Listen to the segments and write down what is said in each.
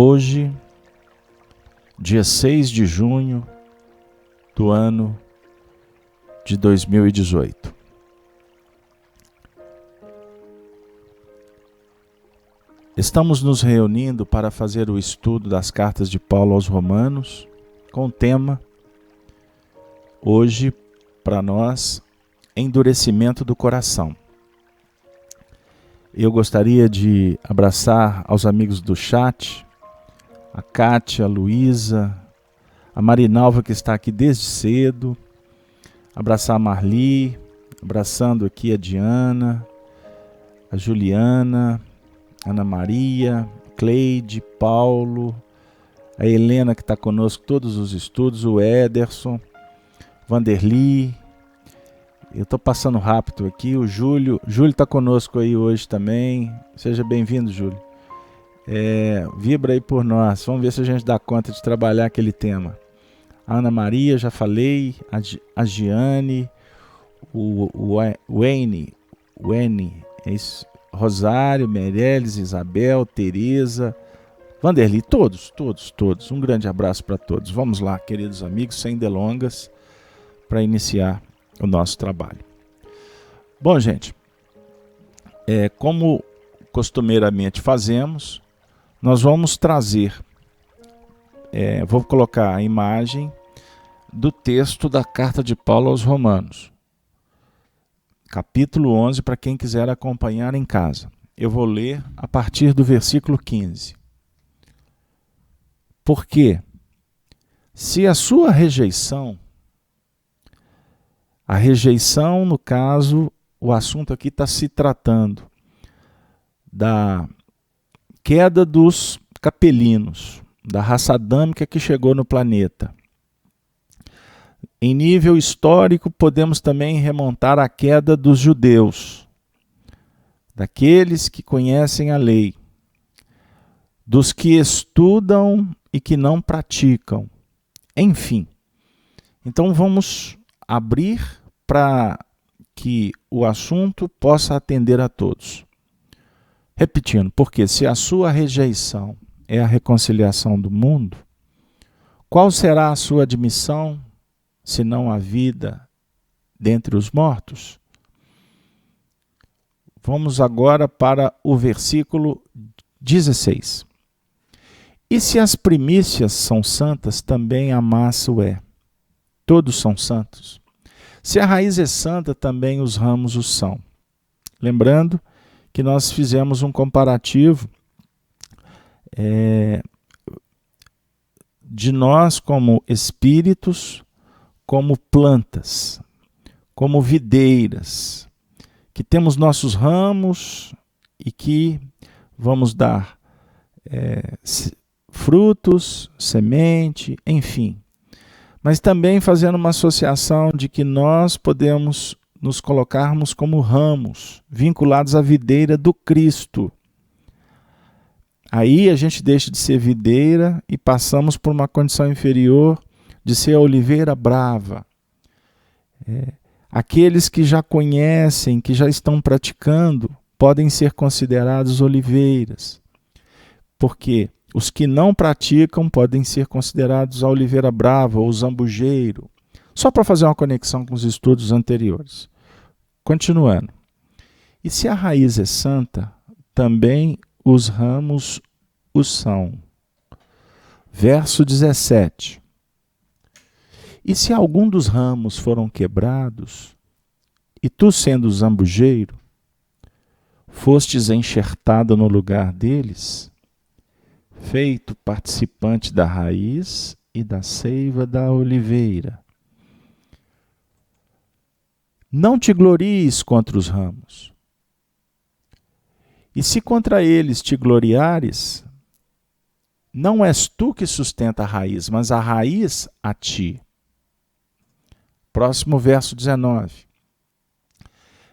Hoje, dia 6 de junho do ano de 2018. Estamos nos reunindo para fazer o estudo das cartas de Paulo aos Romanos, com o tema, hoje, para nós, endurecimento do coração. Eu gostaria de abraçar aos amigos do chat, a Kátia, a Luísa, a Marinalva que está aqui desde cedo, abraçar a Marli, abraçando aqui a Diana, a Juliana, Ana Maria, Cleide, Paulo, a Helena que está conosco todos os estudos, o Ederson, Vanderli. Eu estou passando rápido aqui, o Júlio está conosco aí hoje também, seja bem-vindo, Júlio. Vibra aí por nós, vamos ver se a gente dá conta de trabalhar aquele tema. A Ana Maria, já falei, a Giane, o Wayne, é isso, Rosário, Meirelles, Isabel, Tereza, Vanderli, todos. Um grande abraço para todos. Vamos lá, queridos amigos, sem delongas, para iniciar o nosso trabalho. Bom, gente, como costumeiramente fazemos, nós vamos trazer, vou colocar a imagem do texto da carta de Paulo aos Romanos, capítulo 11, para quem quiser acompanhar em casa. Eu vou ler a partir do versículo 15. Porque se a sua rejeição, no caso, o assunto aqui está se tratando da queda dos capelinos, da raça adâmica que chegou no planeta. Em nível histórico, podemos também remontar à queda dos judeus, daqueles que conhecem a lei, dos que estudam e que não praticam. Enfim, então vamos abrir para que o assunto possa atender a todos. Repetindo, porque se a sua rejeição é a reconciliação do mundo, qual será a sua admissão, se não a vida dentre os mortos? Vamos agora para o versículo 16. E se as primícias são santas, também a massa o é. Todos são santos. Se a raiz é santa, também os ramos o são. Lembrando que nós fizemos um comparativo de nós como espíritos, como plantas, como videiras, que temos nossos ramos e que vamos dar frutos, semente, enfim. Mas também fazendo uma associação de que nós podemos nos colocarmos como ramos, vinculados à videira do Cristo. Aí a gente deixa de ser videira e passamos por uma condição inferior de ser a oliveira brava. Aqueles que já conhecem, que já estão praticando, podem ser considerados oliveiras. Porque os que não praticam podem ser considerados a oliveira brava ou zambujeiro. Só para fazer uma conexão com os estudos anteriores. Continuando. E se a raiz é santa, também os ramos o são. Verso 17. E se algum dos ramos foram quebrados, e tu, sendo zambujeiro, fostes enxertado no lugar deles, feito participante da raiz e da seiva da oliveira, não te glories contra os ramos. E se contra eles te gloriares, não és tu que sustenta a raiz, mas a raiz a ti. Próximo verso 19.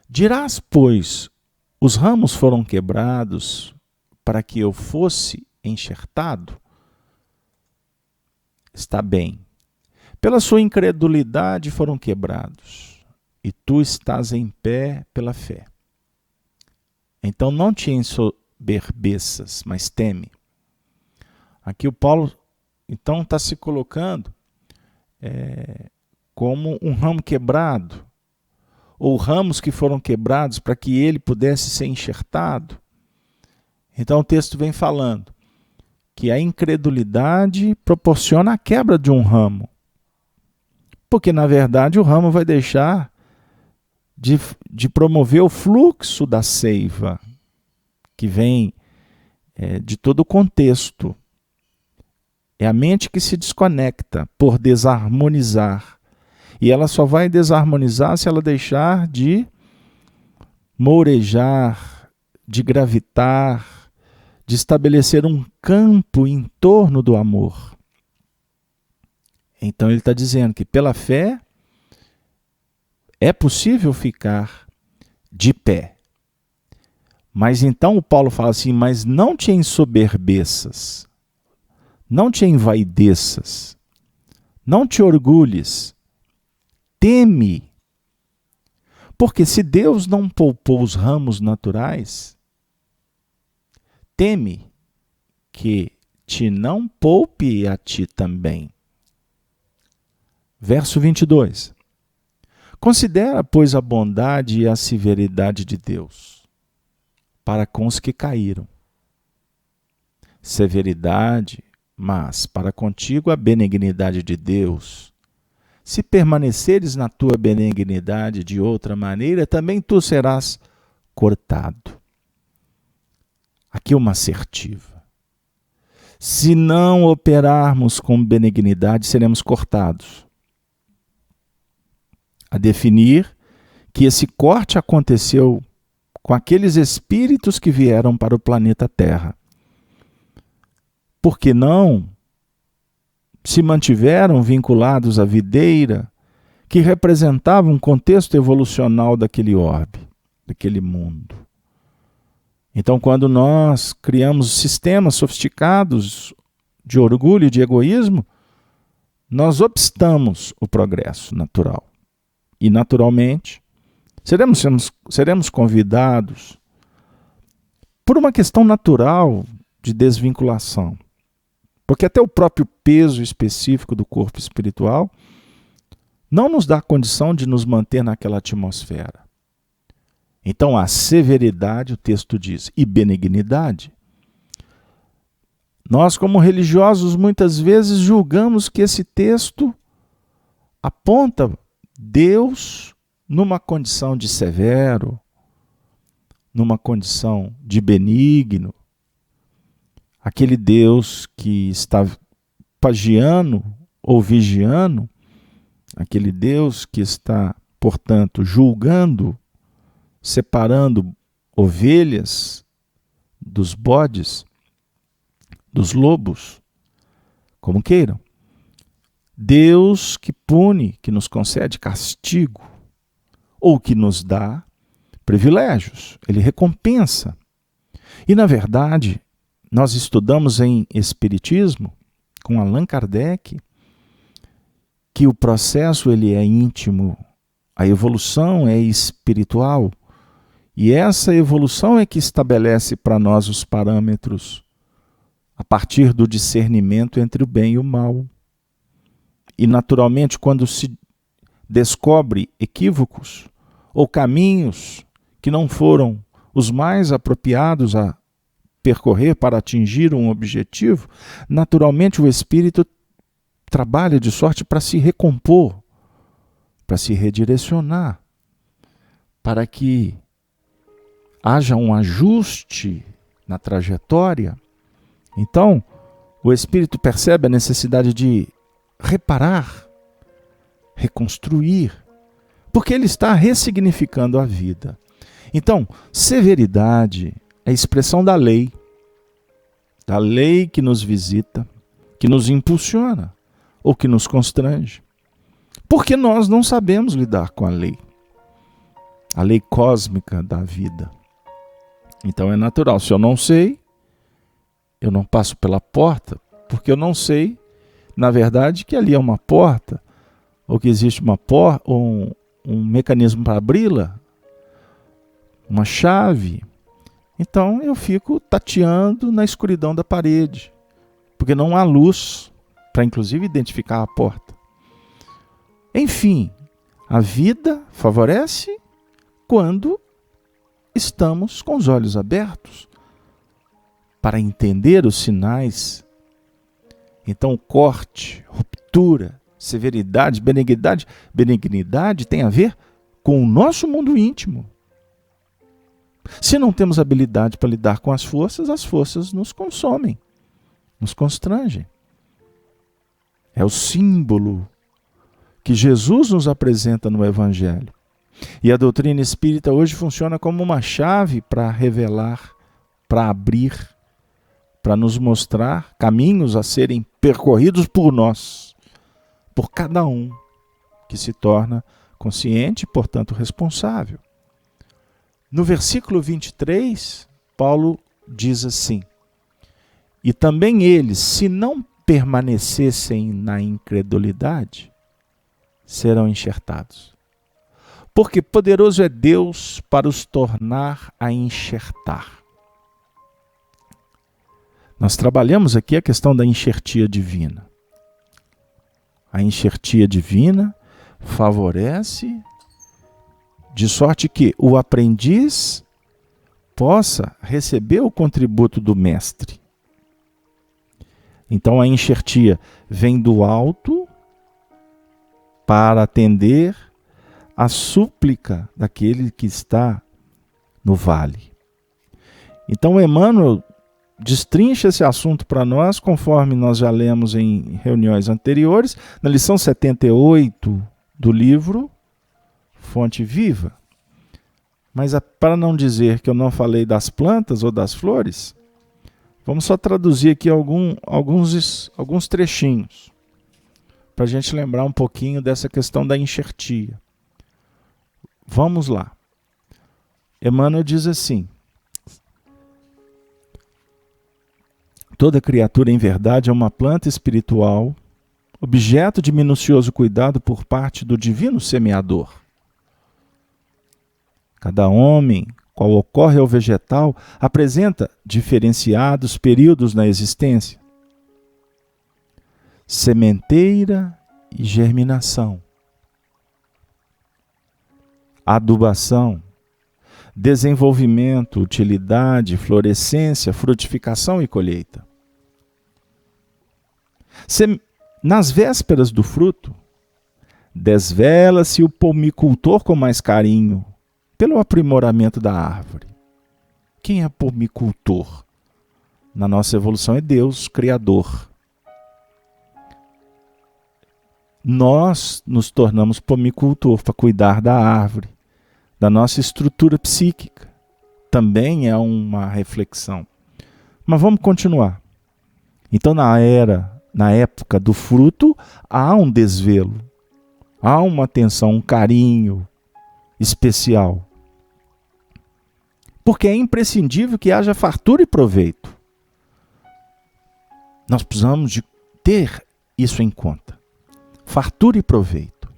Dirás, pois, os ramos foram quebrados para que eu fosse enxertado? Está bem. Pela sua incredulidade foram quebrados, e tu estás em pé pela fé. Então não te ensoberbeças, mas teme. Aqui o Paulo, então, está se colocando como um ramo quebrado, ou ramos que foram quebrados para que ele pudesse ser enxertado. Então o texto vem falando que a incredulidade proporciona a quebra de um ramo, porque na verdade o ramo vai deixar de promover o fluxo da seiva, que vem de todo o contexto. É a mente que se desconecta por desarmonizar. E ela só vai desarmonizar se ela deixar de mourejar, de gravitar, de estabelecer um campo em torno do amor. Então ele está dizendo que pela fé é possível ficar de pé. Mas então o Paulo fala assim, mas não te ensoberbeças, não te envaideças, não te orgulhes, teme. Porque se Deus não poupou os ramos naturais, teme que te não poupe a ti também. Verso 22. Considera, pois, a bondade e a severidade de Deus para com os que caíram. Severidade, mas para contigo a benignidade de Deus. Se permaneceres na tua benignidade de outra maneira, também tu serás cortado. Aqui uma assertiva. Se não operarmos com benignidade, seremos cortados. A definir que esse corte aconteceu com aqueles espíritos que vieram para o planeta Terra. Porque não se mantiveram vinculados à videira que representava um contexto evolucional daquele orbe, daquele mundo. Então, quando nós criamos sistemas sofisticados de orgulho e de egoísmo, nós obstamos o progresso natural. E, naturalmente, seremos convidados por uma questão natural de desvinculação. Porque até o próprio peso específico do corpo espiritual não nos dá condição de nos manter naquela atmosfera. Então, a severidade, o texto diz, e benignidade. Nós, como religiosos, muitas vezes julgamos que esse texto aponta Deus numa condição de severo, numa condição de benigno, aquele Deus que está pagiando ou vigiando, aquele Deus que está, portanto, julgando, separando ovelhas dos bodes, dos lobos, como queiram. Deus que pune, que nos concede castigo, ou que nos dá privilégios, ele recompensa. E, na verdade, nós estudamos em Espiritismo, com Allan Kardec, que o processo ele é íntimo, a evolução é espiritual, e essa evolução é que estabelece para nós os parâmetros a partir do discernimento entre o bem e o mal. E, naturalmente, quando se descobre equívocos ou caminhos que não foram os mais apropriados a percorrer para atingir um objetivo, naturalmente o espírito trabalha de sorte para se recompor, para se redirecionar, para que haja um ajuste na trajetória. Então, o espírito percebe a necessidade de reparar, reconstruir, porque ele está ressignificando a vida. Então, severidade é a expressão da lei que nos visita, que nos impulsiona ou que nos constrange, porque nós não sabemos lidar com a lei cósmica da vida. Então é natural, se eu não sei, eu não passo pela porta, porque eu não sei, na verdade, que ali é uma porta, ou que existe uma porta, um mecanismo para abri-la, uma chave. Então eu fico tateando na escuridão da parede, porque não há luz para, inclusive, identificar a porta. Enfim, a vida favorece quando estamos com os olhos abertos para entender os sinais. Então, corte, ruptura, severidade, benignidade tem a ver com o nosso mundo íntimo. Se não temos habilidade para lidar com as forças nos consomem, nos constrangem. É o símbolo que Jesus nos apresenta no Evangelho. E a doutrina espírita hoje funciona como uma chave para revelar, para abrir, para nos mostrar caminhos a serem percorridos por nós, por cada um que se torna consciente e, portanto, responsável. No versículo 23, Paulo diz assim: e também eles, se não permanecessem na incredulidade, serão enxertados. Porque poderoso é Deus para os tornar a enxertar. Nós trabalhamos aqui a questão da enxertia divina. A enxertia divina favorece de sorte que o aprendiz possa receber o contributo do mestre. Então a enxertia vem do alto para atender a súplica daquele que está no vale. Então Emmanuel destrincha esse assunto para nós, conforme nós já lemos em reuniões anteriores, na lição 78 do livro Fonte Viva. Mas para não dizer que eu não falei das plantas ou das flores, vamos só traduzir aqui alguns trechinhos, para a gente lembrar um pouquinho dessa questão da enxertia. Vamos lá. Emmanuel diz assim: toda criatura em verdade é uma planta espiritual, objeto de minucioso cuidado por parte do divino semeador. Cada homem, qual ocorre ao vegetal, apresenta diferenciados períodos na existência: sementeira e germinação, adubação, desenvolvimento, utilidade, florescência, frutificação e colheita. Nas vésperas do fruto, desvela-se o pomicultor com mais carinho, pelo aprimoramento da árvore. Quem é pomicultor? Na nossa evolução é Deus, Criador. Nós nos tornamos pomicultor para cuidar da árvore, da nossa estrutura psíquica. Também é uma reflexão. Mas vamos continuar. Então, na época do fruto, há um desvelo, há uma atenção, um carinho especial. Porque é imprescindível que haja fartura e proveito. Nós precisamos de ter isso em conta. Fartura e proveito.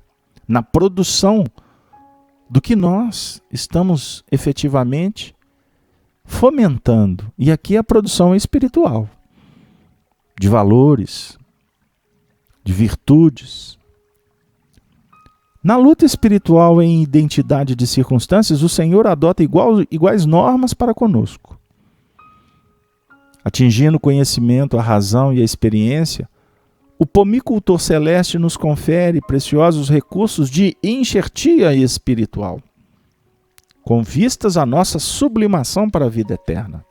Na produção do que nós estamos efetivamente fomentando. E aqui a produção é espiritual. De valores, de virtudes. Na luta espiritual em identidade de circunstâncias, o Senhor adota iguais normas para conosco. Atingindo o conhecimento, a razão e a experiência, o pomicultor celeste nos confere preciosos recursos de enxertia espiritual, com vistas à nossa sublimação para a vida eterna.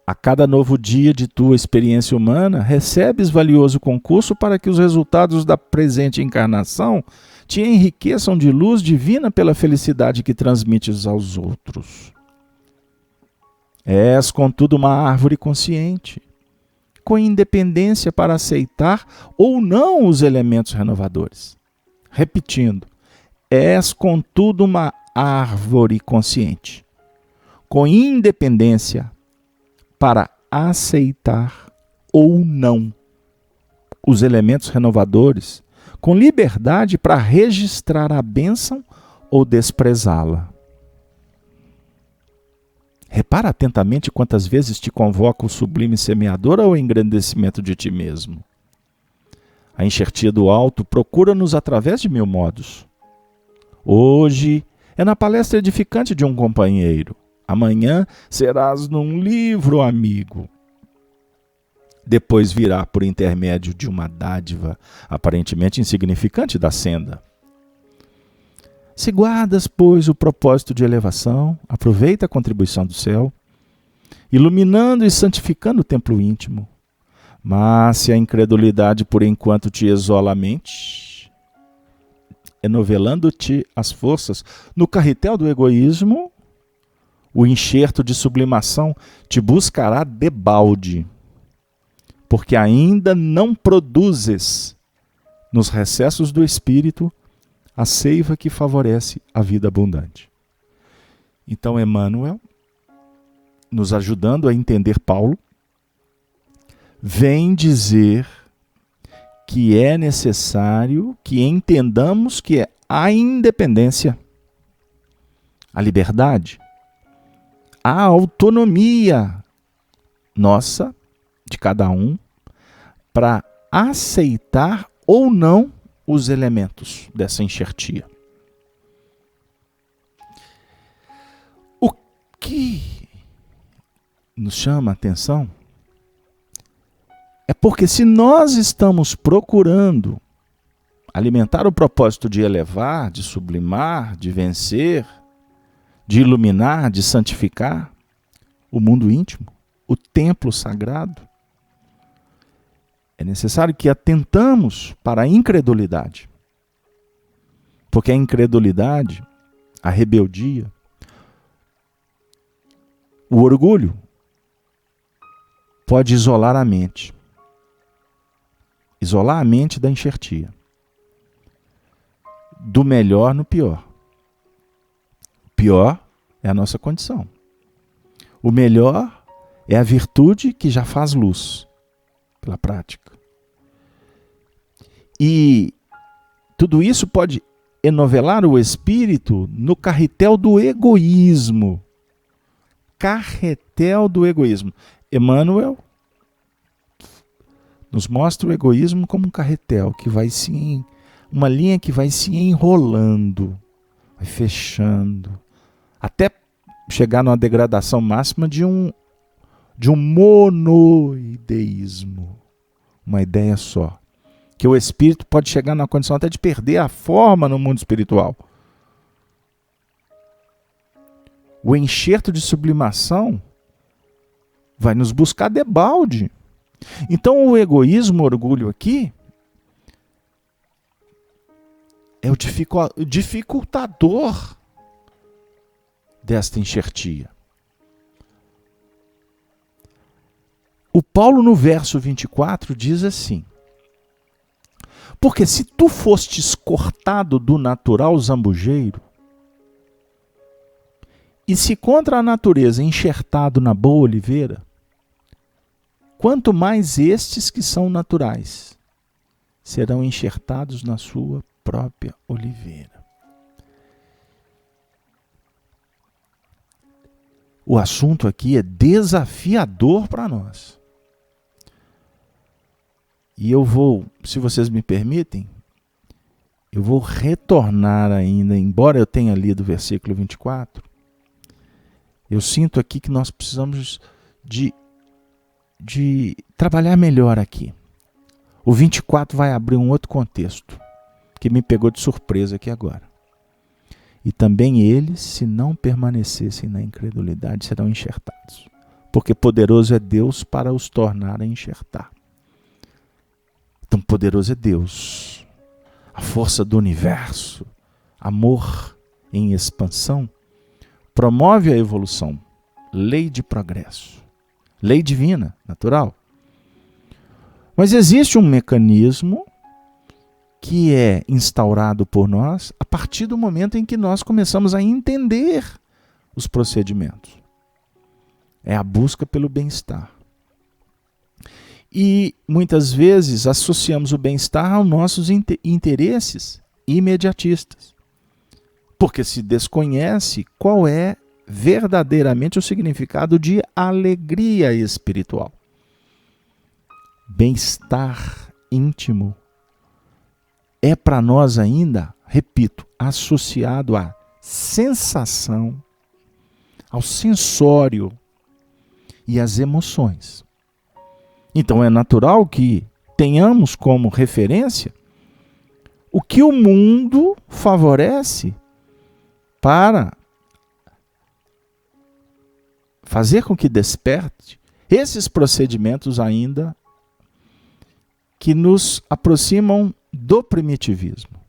A cada novo dia de tua experiência humana, recebes valioso concurso para que os resultados da presente encarnação te enriqueçam de luz divina pela felicidade que transmites aos outros. És, contudo, uma árvore consciente, com independência para aceitar ou não os elementos renovadores. Repetindo, és, contudo, uma árvore consciente, com independência para aceitar ou não os elementos renovadores, com liberdade para registrar a bênção ou desprezá-la. Repara atentamente quantas vezes te convoca o sublime semeador ao engrandecimento de ti mesmo. A enxertia do alto procura-nos através de 1000 modos. Hoje é na palestra edificante de um companheiro. Amanhã serás num livro amigo. Depois virá por intermédio de uma dádiva aparentemente insignificante da senda. Se guardas, pois, o propósito de elevação, aproveita a contribuição do céu, iluminando e santificando o templo íntimo. Mas se a incredulidade por enquanto te exola a mente, enovelando-te as forças no carretel do egoísmo, o enxerto de sublimação te buscará debalde, porque ainda não produzes nos recessos do espírito a seiva que favorece a vida abundante. Então, Emmanuel, nos ajudando a entender Paulo, vem dizer que é necessário que entendamos que é a independência, a liberdade, a autonomia nossa, de cada um, para aceitar ou não os elementos dessa enxertia. O que nos chama a atenção é porque se nós estamos procurando alimentar o propósito de elevar, de sublimar, de vencer, de iluminar, de santificar o mundo íntimo, o templo sagrado, é necessário que atentamos para a incredulidade. Porque a incredulidade, a rebeldia, o orgulho pode isolar a mente. Isolar a mente da enxertia. Do melhor no pior. O pior é a nossa condição. O melhor é a virtude que já faz luz pela prática. E tudo isso pode enovelar o espírito no carretel do egoísmo. Carretel do egoísmo. Emmanuel nos mostra o egoísmo como um carretel que vai uma linha que vai se enrolando, vai fechando, até chegar numa degradação máxima de um monoideísmo, uma ideia só. Que o espírito pode chegar na condição até de perder a forma no mundo espiritual. O enxerto de sublimação vai nos buscar debalde. Então o egoísmo, o orgulho aqui, é o dificultador desta enxertia. O Paulo no verso 24 diz assim: porque se tu fostes cortado do natural zambujeiro, e se contra a natureza enxertado na boa oliveira, quanto mais estes que são naturais serão enxertados na sua própria oliveira. O assunto aqui é desafiador para nós. E eu vou, se vocês me permitem, eu vou retornar ainda, embora eu tenha lido o versículo 24, eu sinto aqui que nós precisamos de trabalhar melhor aqui. O 24 vai abrir um outro contexto, que me pegou de surpresa aqui agora. E também eles, se não permanecessem na incredulidade, serão enxertados. Porque poderoso é Deus para os tornar a enxertar. Tão poderoso é Deus, a força do universo, amor em expansão, promove a evolução, lei de progresso, lei divina, natural. Mas existe um mecanismo que é instaurado por nós a partir do momento em que nós começamos a entender os procedimentos. É a busca pelo bem-estar. E muitas vezes associamos o bem-estar aos nossos interesses imediatistas. Porque se desconhece qual é verdadeiramente o significado de alegria espiritual. Bem-estar íntimo é para nós ainda, repito, associado à sensação, ao sensório e às emoções. Então é natural que tenhamos como referência o que o mundo favorece para fazer com que desperte esses procedimentos ainda que nos aproximam do primitivismo.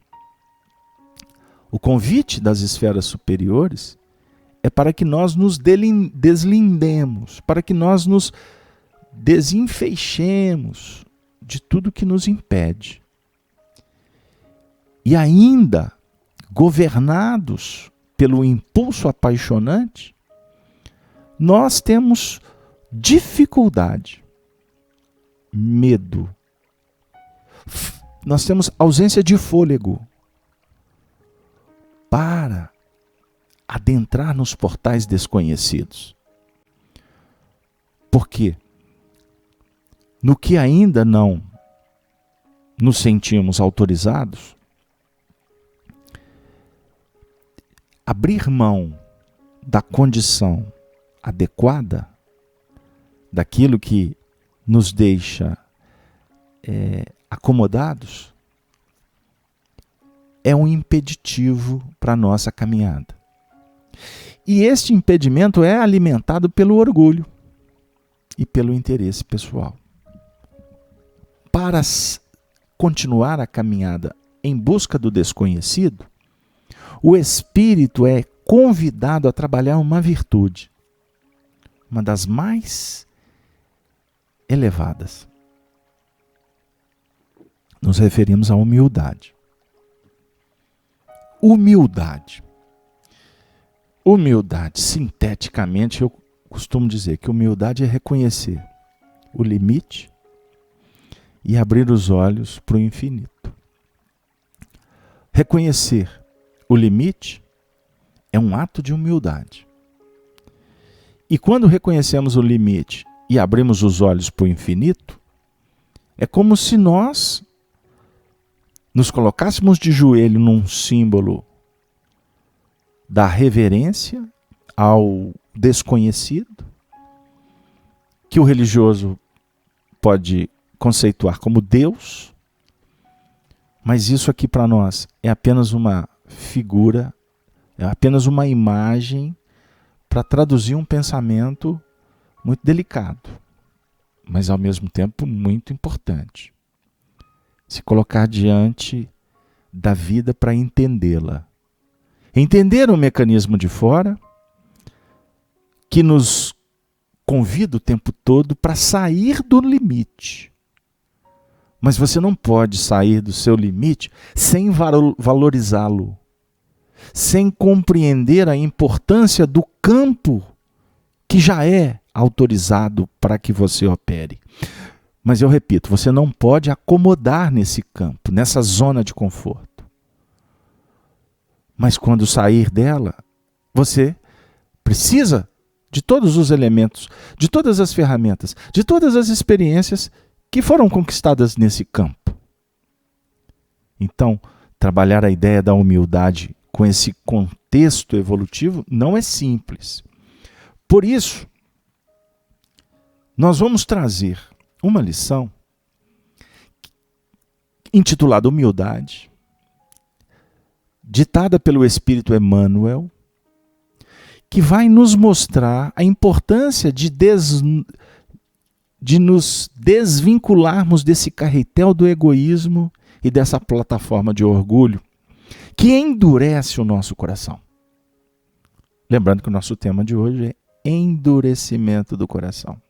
O convite das esferas superiores é para que nós nos deslindemos, para que nós nos desenfeixemos de tudo que nos impede. E ainda, governados pelo impulso apaixonante, nós temos dificuldade, medo, nós temos ausência de fôlego para adentrar nos portais desconhecidos. Por quê? No que ainda não nos sentimos autorizados, abrir mão da condição adequada, daquilo que nos deixa acomodados, é um impeditivo para a nossa caminhada. E este impedimento é alimentado pelo orgulho e pelo interesse pessoal. Para continuar a caminhada em busca do desconhecido, o espírito é convidado a trabalhar uma virtude, uma das mais elevadas. Nos referimos à humildade. Humildade. Humildade, sinteticamente, eu costumo dizer que humildade é reconhecer o limite e abrir os olhos para o infinito. Reconhecer o limite é um ato de humildade. E quando reconhecemos o limite e abrimos os olhos para o infinito, é como se nós nos colocássemos de joelho num símbolo da reverência ao desconhecido, que o religioso pode conceituar como Deus, mas isso aqui para nós é apenas uma figura, é apenas uma imagem para traduzir um pensamento muito delicado, mas ao mesmo tempo muito importante. Se colocar diante da vida para entendê-la. Entender o mecanismo de fora, que nos convida o tempo todo para sair do limite. Mas você não pode sair do seu limite sem valorizá-lo, sem compreender a importância do campo que já é autorizado para que você opere. Mas eu repito, você não pode acomodar nesse campo, nessa zona de conforto. Mas quando sair dela, você precisa de todos os elementos, de todas as ferramentas, de todas as experiências que foram conquistadas nesse campo. Então, trabalhar a ideia da humildade com esse contexto evolutivo não é simples. Por isso, nós vamos trazer uma lição intitulada Humildade, ditada pelo Espírito Emmanuel, que vai nos mostrar a importância de nos desvincularmos desse carretel do egoísmo e dessa plataforma de orgulho que endurece o nosso coração. Lembrando que o nosso tema de hoje é endurecimento do coração.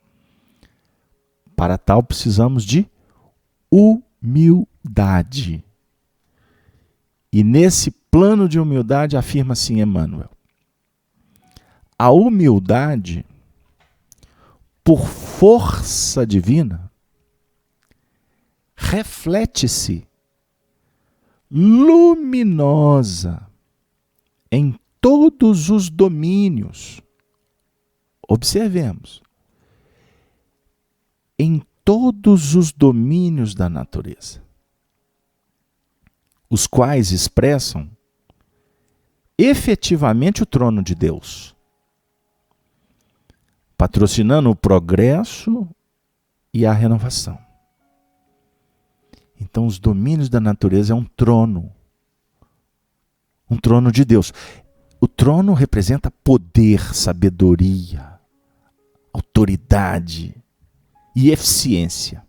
Para tal, precisamos de humildade. E nesse plano de humildade, afirma assim Emmanuel: a humildade, por força divina, reflete-se luminosa em todos os domínios. Observemos. Em todos os domínios da natureza, os quais expressam efetivamente o trono de Deus, patrocinando o progresso e a renovação. Então, os domínios da natureza é um trono de Deus. O trono representa poder, sabedoria, autoridade e eficiência.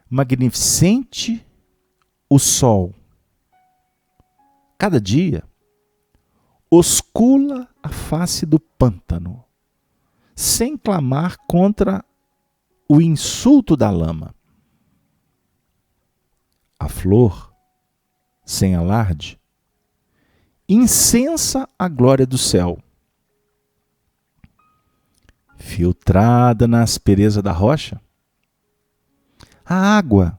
Magnificente o sol, cada dia, oscula a face do pântano, sem clamar contra o insulto da lama. A flor, sem alarde, incensa a glória do céu. Filtrada na aspereza da rocha, a água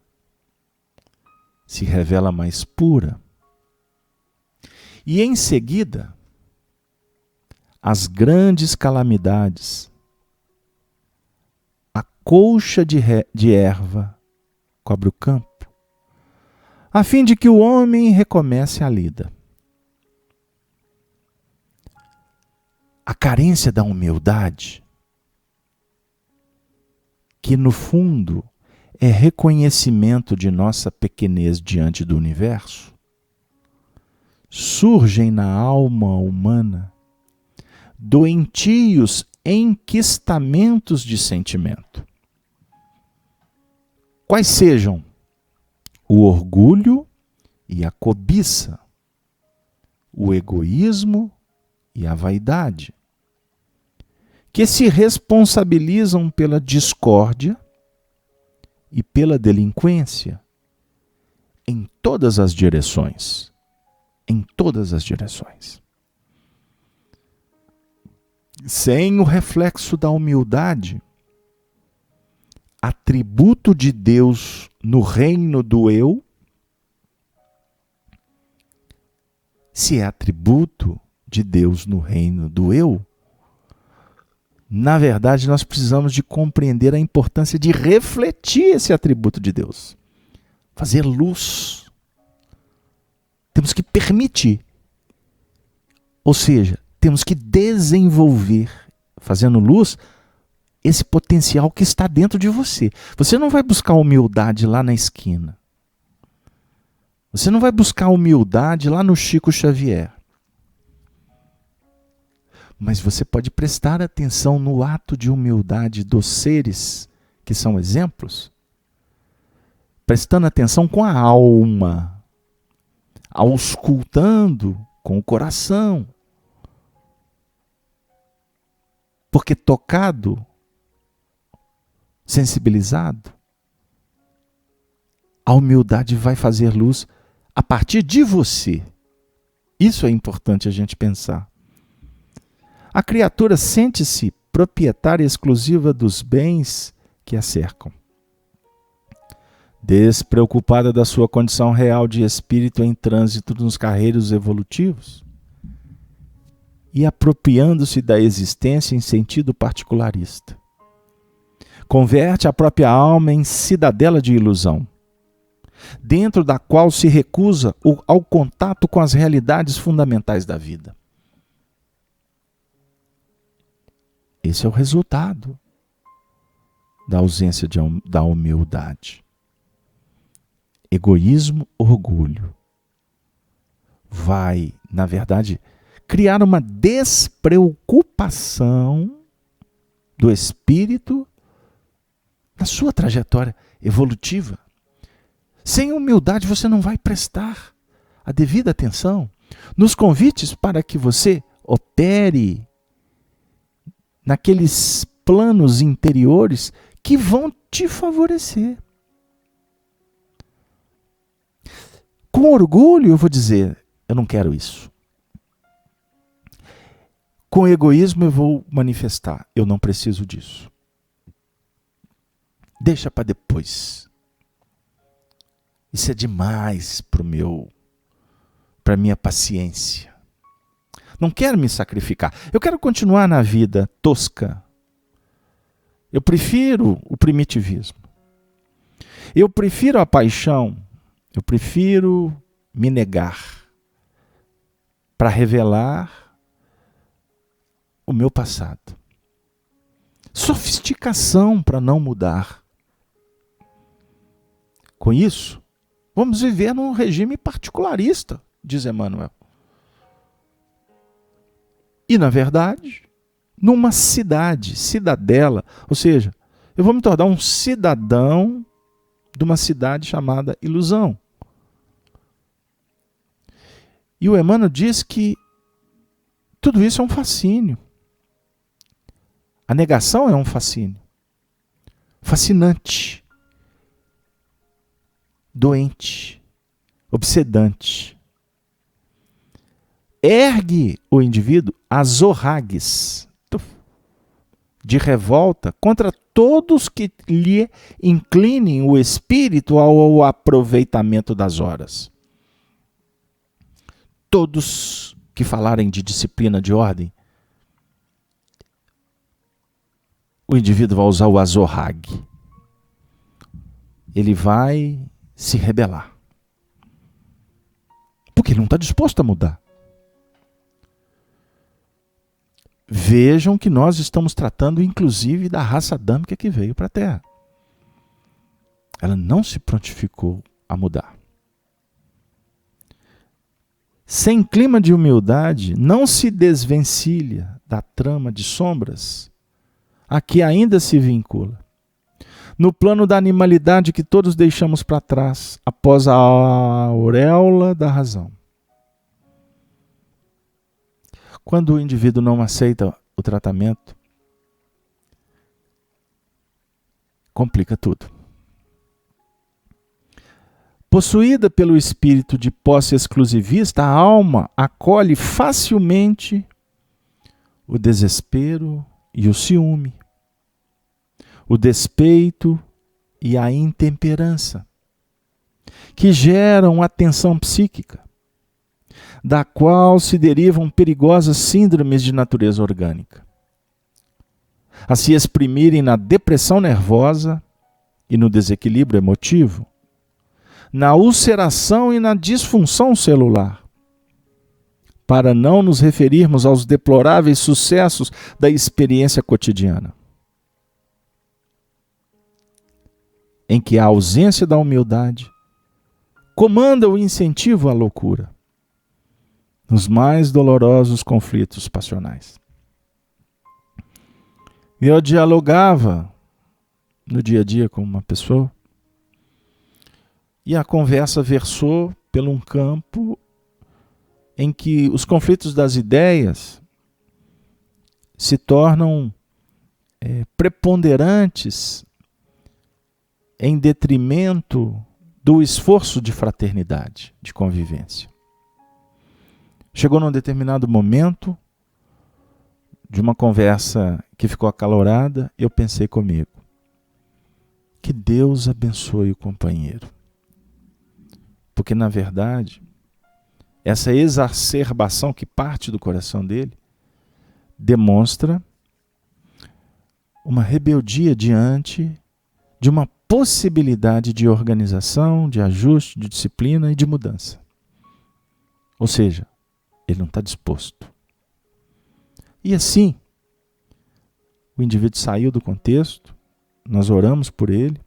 se revela mais pura. E em seguida, as grandes calamidades, a colcha de erva cobre o campo, a fim de que o homem recomece a lida. A carência da humildade, que no fundo é reconhecimento de nossa pequenez diante do universo, surgem na alma humana doentios enquistamentos de sentimento. Quais sejam o orgulho e a cobiça, o egoísmo e a vaidade, que se responsabilizam pela discórdia e pela delinquência em todas as direções. Em todas as direções. Sem o reflexo da humildade, atributo de Deus no reino do eu, se é atributo de Deus no reino do eu, na verdade nós precisamos de compreender a importância de refletir esse atributo de Deus. Fazer luz. Temos que permitir. Ou seja, temos que desenvolver, fazendo luz, esse potencial que está dentro de você. Você não vai buscar humildade lá na esquina. Você não vai buscar humildade lá no Chico Xavier. Mas você pode prestar atenção no ato de humildade dos seres que são exemplos, prestando atenção com a alma, auscultando com o coração. Porque tocado, sensibilizado, a humildade vai fazer luz a partir de você. Isso é importante a gente pensar. A criatura sente-se proprietária exclusiva dos bens que a cercam. Despreocupada da sua condição real de espírito em trânsito nos carreiros evolutivos e apropriando-se da existência em sentido particularista. Converte a própria alma em cidadela de ilusão, dentro da qual se recusa ao contato com as realidades fundamentais da vida. Esse é o resultado da ausência da humildade. Egoísmo, orgulho. Vai, na verdade, criar uma despreocupação do espírito na sua trajetória evolutiva. Sem humildade você não vai prestar a devida atenção nos convites para que você opere naqueles planos interiores que vão te favorecer. Com orgulho eu vou dizer, eu não quero isso. Com egoísmo eu vou manifestar, eu não preciso disso. Deixa para depois. Isso é demais para minha paciência. Não quero me sacrificar. Eu quero continuar na vida tosca. Eu prefiro o primitivismo. Eu prefiro a paixão. Eu prefiro me negar para revelar o meu passado. Sofisticação para não mudar. Com isso, vamos viver num regime particularista, diz Emmanuel. E, na verdade, numa cidadela, ou seja, eu vou me tornar um cidadão de uma cidade chamada ilusão. E o Emmanuel diz que tudo isso é um fascínio. A negação é um fascínio. Fascinante. Doente. Obsedante. Ergue o indivíduo a zorragues de revolta contra todos que lhe inclinem o espírito ao aproveitamento das horas. Todos que falarem de disciplina, de ordem, o indivíduo vai usar o azorrague. Ele vai se rebelar. Porque ele não está disposto a mudar. Vejam que nós estamos tratando inclusive da raça adâmica que veio para a Terra. Ela não se prontificou a mudar. Sem clima de humildade, não se desvencilha da trama de sombras a que ainda se vincula. No plano da animalidade que todos deixamos para trás, após a auréola da razão. Quando o indivíduo não aceita o tratamento, complica tudo. Possuída pelo espírito de posse exclusivista, a alma acolhe facilmente o desespero e o ciúme, o despeito e a intemperança, que geram a tensão psíquica, da qual se derivam perigosas síndromes de natureza orgânica, a se exprimirem na depressão nervosa e no desequilíbrio emotivo, na ulceração e na disfunção celular, para não nos referirmos aos deploráveis sucessos da experiência cotidiana, em que a ausência da humildade comanda o incentivo à loucura, nos mais dolorosos conflitos passionais. Eu dialogava no dia a dia com uma pessoa e a conversa versou por um campo em que os conflitos das ideias se tornam preponderantes em detrimento do esforço de fraternidade, de convivência. Chegou num determinado momento de uma conversa que ficou acalorada, eu pensei comigo, que Deus abençoe o companheiro. Porque, na verdade, essa exacerbação que parte do coração dele demonstra uma rebeldia diante de uma possibilidade de organização, de ajuste, de disciplina e de mudança. Ou seja, ele não está disposto. E assim, o indivíduo saiu do contexto, nós oramos por ele,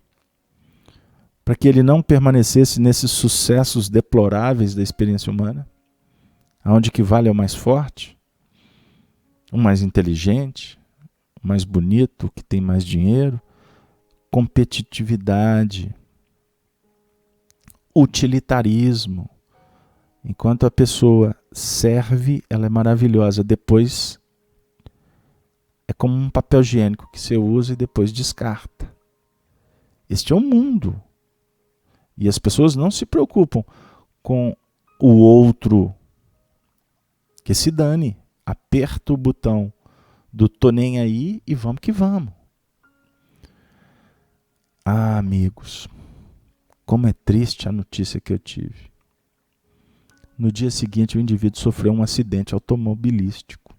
para que ele não permanecesse nesses sucessos deploráveis da experiência humana, onde que vale é o mais forte, o mais inteligente, o mais bonito, o que tem mais dinheiro, competitividade, utilitarismo. Enquanto a pessoa serve, ela é maravilhosa. Depois, é como um papel higiênico que você usa e depois descarta. Este é o mundo. E as pessoas não se preocupam com o outro. Que se dane. Aperta o botão do tô nem aí e vamos que vamos. Amigos, como é triste a notícia que eu tive. No dia seguinte, o indivíduo sofreu um acidente automobilístico.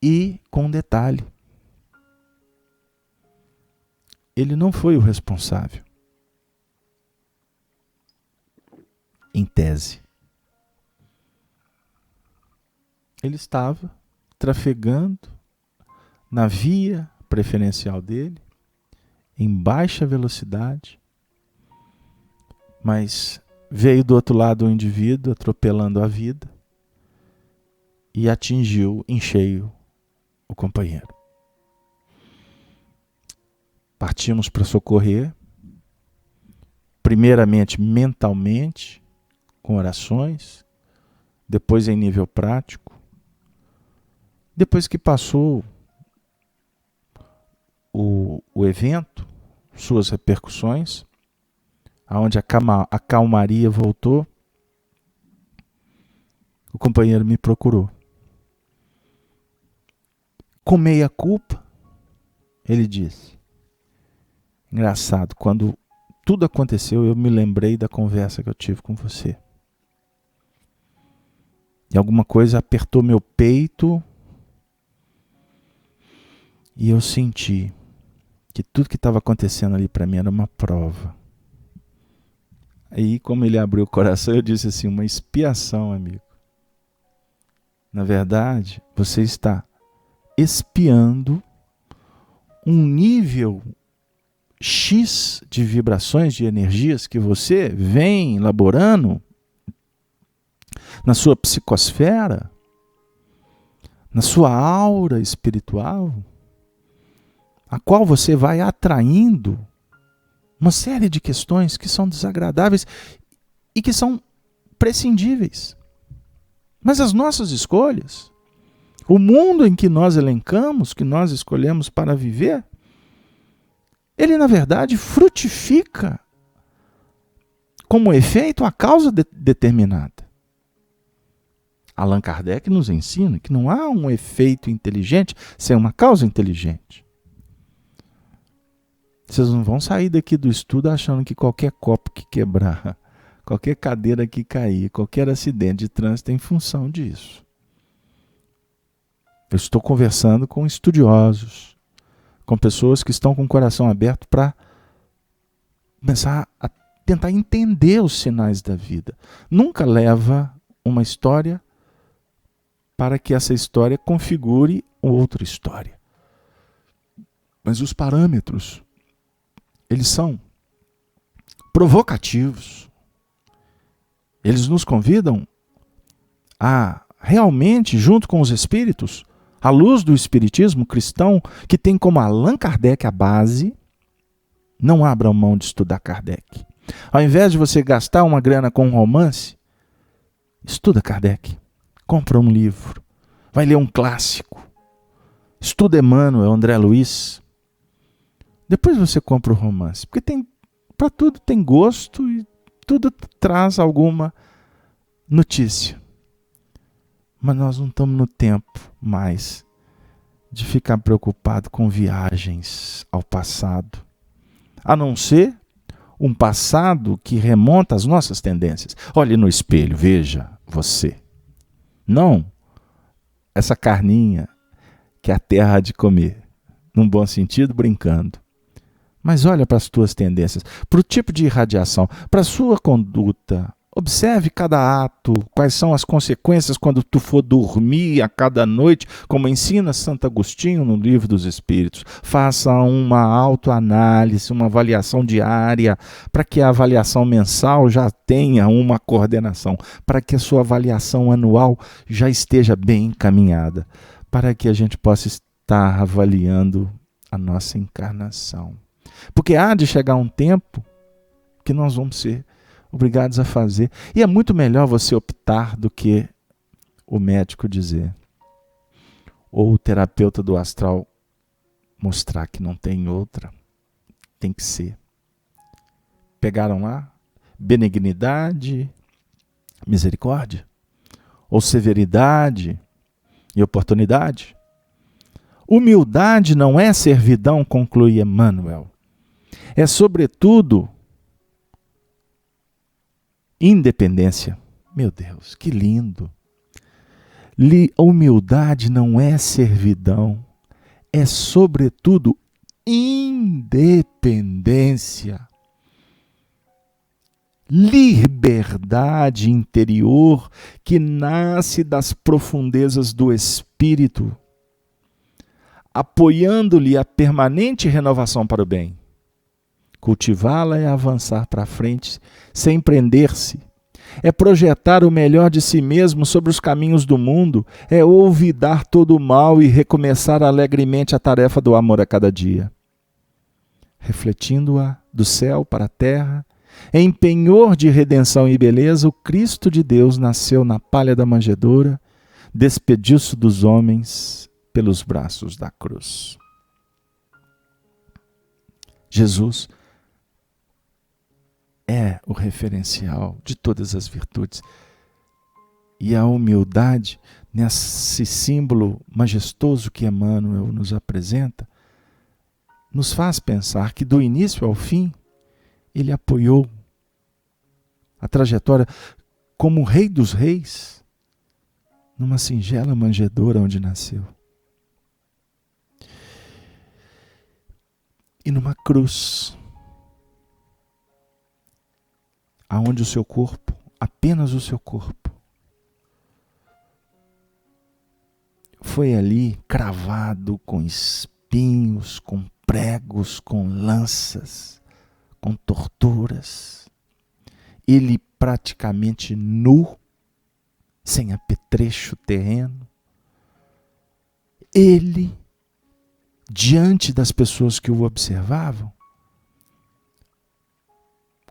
E, com um detalhe, ele não foi o responsável. Em tese. Ele estava trafegando na via preferencial dele, em baixa velocidade, mas veio do outro lado um indivíduo atropelando a vida e atingiu em cheio o companheiro. Partimos para socorrer, primeiramente mentalmente, com orações, depois em nível prático. Depois que passou o evento, suas repercussões, aonde a calmaria voltou, o companheiro me procurou. Com meia culpa, ele disse: engraçado, quando tudo aconteceu, eu me lembrei da conversa que eu tive com você. E alguma coisa apertou meu peito e eu senti que tudo que estava acontecendo ali para mim era uma prova. Aí, como ele abriu o coração, eu disse assim: uma expiação, amigo. Na verdade, você está expiando um nível X de vibrações, de energias que você vem elaborando na sua psicosfera, na sua aura espiritual, a qual você vai atraindo uma série de questões que são desagradáveis e que são prescindíveis. Mas as nossas escolhas, o mundo em que nós elencamos, que nós escolhemos para viver, ele na verdade frutifica como efeito a causa determinada. Allan Kardec nos ensina que não há um efeito inteligente sem uma causa inteligente. Vocês não vão sair daqui do estudo achando que qualquer copo que quebrar, qualquer cadeira que cair, qualquer acidente de trânsito é em função disso. Eu estou conversando com estudiosos, com pessoas que estão com o coração aberto para começar a tentar entender os sinais da vida. Nunca leva uma história para que essa história configure outra história. Mas os parâmetros, eles são provocativos. Eles nos convidam a realmente, junto com os espíritos, à luz do espiritismo cristão, que tem como Allan Kardec a base, não abra mão de estudar Kardec. Ao invés de você gastar uma grana com um romance, estuda Kardec. Compra um livro. Vai ler um clássico. Estuda Emmanuel, André Luiz. Depois você compra o romance. Porque para tudo tem gosto e tudo traz alguma notícia. Mas nós não estamos no tempo mais de ficar preocupado com viagens ao passado. A não ser um passado que remonta às nossas tendências. Olhe no espelho, veja você. Não essa carninha que a terra há de comer. Num bom sentido, brincando. Mas olha para as tuas tendências, para o tipo de irradiação, para a sua conduta. Observe cada ato, quais são as consequências quando tu for dormir a cada noite, como ensina Santo Agostinho no Livro dos Espíritos. Faça uma autoanálise, uma avaliação diária, para que a avaliação mensal já tenha uma coordenação, para que a sua avaliação anual já esteja bem encaminhada, para que a gente possa estar avaliando a nossa encarnação. Porque há de chegar um tempo que nós vamos ser obrigados a fazer. E é muito melhor você optar do que o médico dizer. Ou o terapeuta do astral mostrar que não tem outra. Tem que ser. Pegaram lá? Benignidade, misericórdia? Ou severidade e oportunidade? Humildade não é servidão, conclui Emmanuel. É, sobretudo, Independência. Meu Deus, que lindo. Humildade não é servidão, é sobretudo independência. Liberdade interior que nasce das profundezas do espírito, apoiando-lhe a permanente renovação para o bem. Cultivá-la é avançar para frente sem prender-se. É projetar o melhor de si mesmo sobre os caminhos do mundo, é olvidar todo o mal e recomeçar alegremente a tarefa do amor a cada dia. Refletindo-a do céu para a terra, em penhor de redenção e beleza, o Cristo de Deus nasceu na palha da manjedoura, despediu-se dos homens pelos braços da cruz. Jesus é o referencial de todas as virtudes. E a humildade, nesse símbolo majestoso que Emmanuel nos apresenta, nos faz pensar que do início ao fim, ele apoiou a trajetória como o Rei dos Reis, numa singela manjedoura onde nasceu. E numa cruz, aonde o seu corpo, apenas o seu corpo, foi ali cravado com espinhos, com pregos, com lanças, com torturas. Ele praticamente nu, sem apetrecho terreno. Ele, diante das pessoas que o observavam,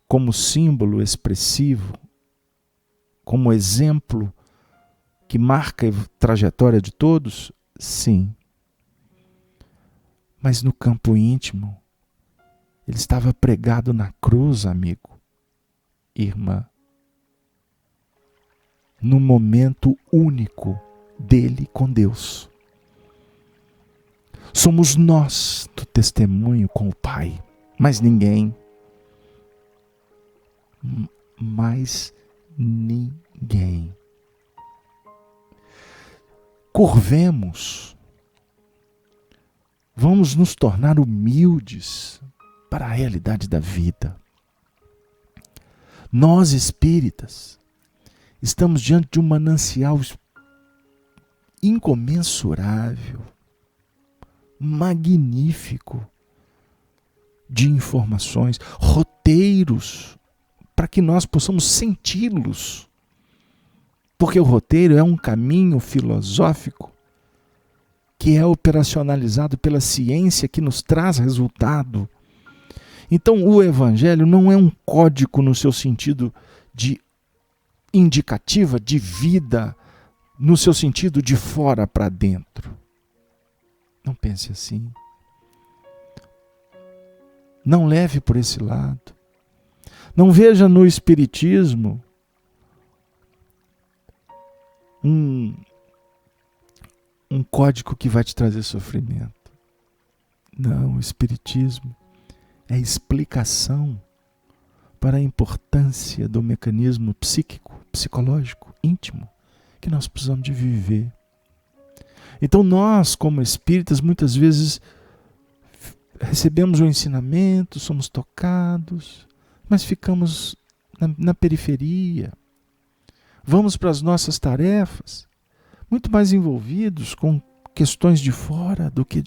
como símbolo expressivo, como exemplo que marca a trajetória de todos, sim. Mas no campo íntimo, ele estava pregado na cruz, amigo, irmã, no momento único dele com Deus. Somos nós do testemunho com o Pai, mas ninguém. Mais ninguém. Curvemos, vamos nos tornar humildes para a realidade da vida. Nós espíritas estamos diante de um manancial incomensurável, magnífico de informações, roteiros para que nós possamos senti-los. Porque o roteiro é um caminho filosófico que é operacionalizado pela ciência que nos traz resultado. Então o Evangelho não é um código no seu sentido de indicativa de vida, no seu sentido de fora para dentro. Não pense assim. Não leve por esse lado. Não veja no Espiritismo um código que vai te trazer sofrimento. Não, o Espiritismo é explicação para a importância do mecanismo psíquico, psicológico, íntimo, que nós precisamos de viver. Então nós, como espíritas, muitas vezes recebemos o ensinamento, somos tocados, mas ficamos na periferia. Vamos para as nossas tarefas, muito mais envolvidos com questões de fora do que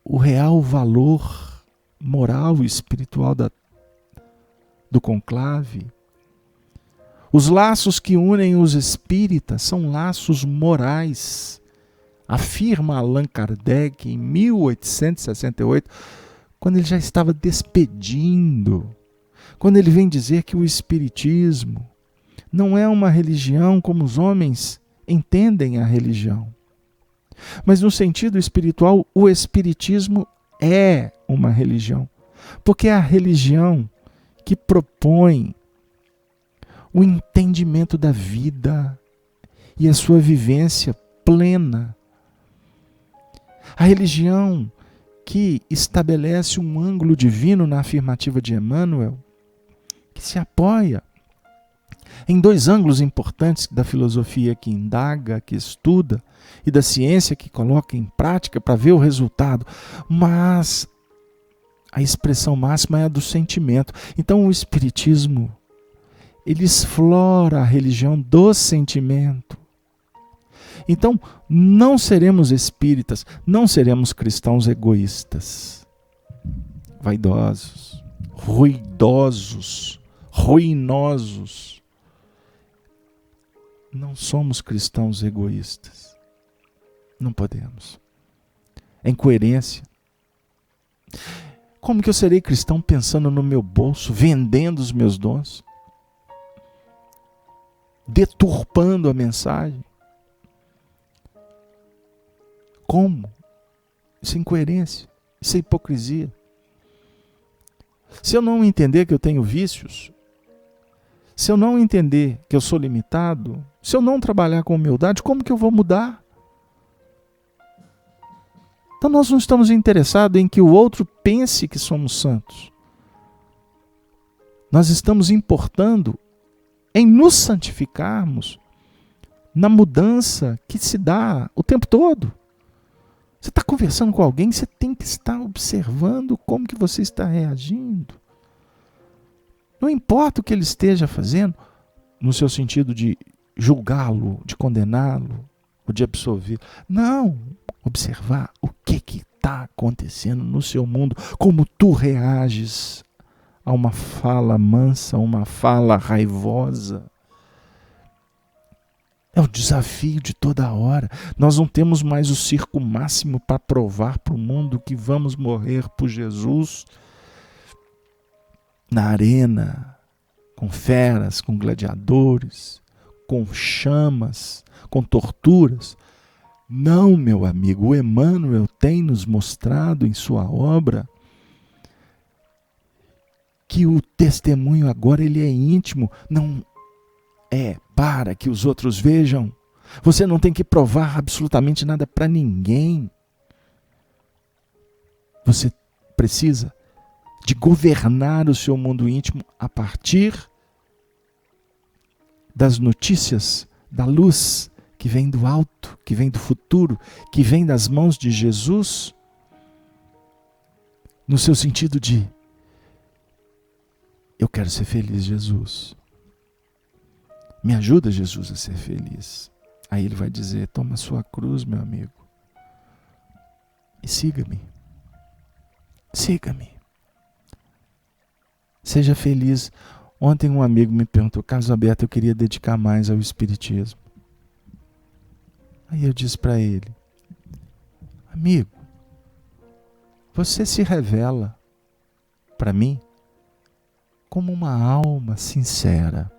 o real valor moral e espiritual do conclave. Os laços que unem os espíritas são laços morais, afirma Allan Kardec em 1868, quando ele já estava despedindo, quando ele vem dizer que o espiritismo não é uma religião como os homens entendem a religião. Mas no sentido espiritual, o espiritismo é uma religião, porque é a religião que propõe o entendimento da vida e a sua vivência plena. A religião que estabelece um ângulo divino na afirmativa de Emmanuel, que se apoia em dois ângulos importantes da filosofia que indaga, que estuda, e da ciência que coloca em prática para ver o resultado. Mas a expressão máxima é a do sentimento. Então o Espiritismo, ele explora a religião do sentimento. Então não seremos espíritas, não seremos cristãos egoístas, vaidosos, ruidosos, ruinosos. Não somos cristãos egoístas. Não podemos. É incoerência. Como que eu serei cristão pensando no meu bolso, vendendo os meus dons? Deturpando a mensagem? Como? Isso é incoerência. Isso é hipocrisia. Se eu não entender que eu tenho vícios, se eu não entender que eu sou limitado, se eu não trabalhar com humildade, como que eu vou mudar? Então nós não estamos interessados em que o outro pense que somos santos. Nós estamos importando em nos santificarmos na mudança que se dá o tempo todo. Você está conversando com alguém, você tem que estar observando como que você está reagindo. Não importa o que ele esteja fazendo, no seu sentido de julgá-lo, de condená-lo, ou de absolver. Não, observar o que está acontecendo no seu mundo, como tu reages a uma fala mansa, a uma fala raivosa. É o desafio de toda hora. Nós não temos mais o circo máximo para provar para o mundo que vamos morrer por Jesus na arena, com feras, com gladiadores, com chamas, com torturas. Não, meu amigo, o Emmanuel tem nos mostrado em sua obra que o testemunho agora ele é íntimo, não é para que os outros vejam. Você não tem que provar absolutamente nada para ninguém. Você precisa de governar o seu mundo íntimo a partir das notícias, da luz que vem do alto, que vem do futuro, que vem das mãos de Jesus, no seu sentido de eu quero ser feliz, Jesus. Me ajuda, Jesus, a ser feliz. Aí ele vai dizer, toma a sua cruz, meu amigo, e siga-me. Siga-me. Seja feliz. Ontem um amigo me perguntou, Carlos Alberto, eu queria dedicar mais ao Espiritismo. Aí eu disse para ele, amigo, você se revela para mim como uma alma sincera,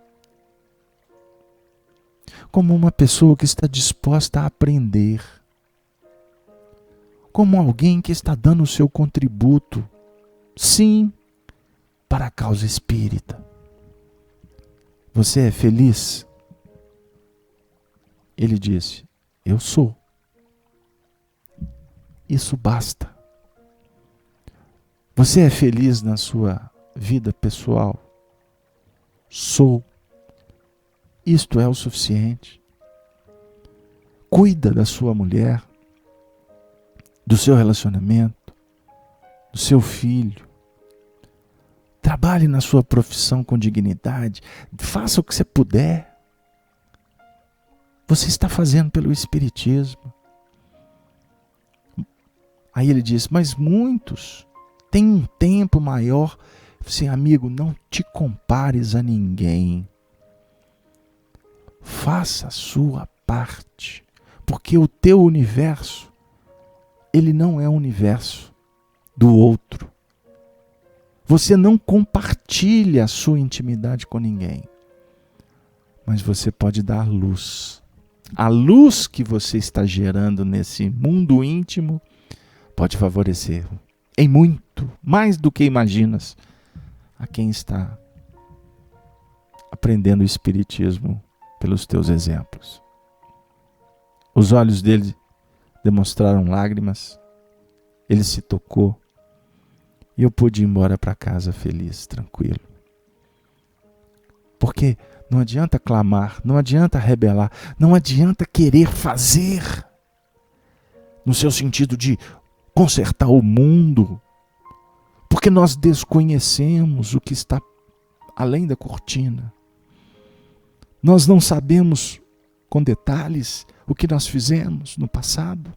como uma pessoa que está disposta a aprender, como alguém que está dando o seu contributo, sim, para a causa espírita. Você é feliz? Ele disse, eu sou. Isso basta. Você é feliz na sua vida pessoal? Sou. Isto é o suficiente. Cuida da sua mulher, do seu relacionamento, do seu filho. Trabalhe na sua profissão com dignidade. Faça o que você puder. Você está fazendo pelo Espiritismo. Aí ele diz, mas muitos têm um tempo maior. Assim, amigo, não te compares a ninguém. Faça a sua parte. Porque o teu universo, ele não é o universo do outro. Você não compartilha a sua intimidade com ninguém. Mas você pode dar luz. A luz que você está gerando nesse mundo íntimo pode favorecer em muito, mais do que imaginas, a quem está aprendendo o Espiritismo pelos teus exemplos. Os olhos dele demonstraram lágrimas, ele se tocou, e eu pude ir embora para casa feliz, tranquilo. Porque não adianta clamar, não adianta rebelar, não adianta querer fazer, no seu sentido de consertar o mundo, porque nós desconhecemos o que está além da cortina. Nós não sabemos com detalhes o que nós fizemos no passado.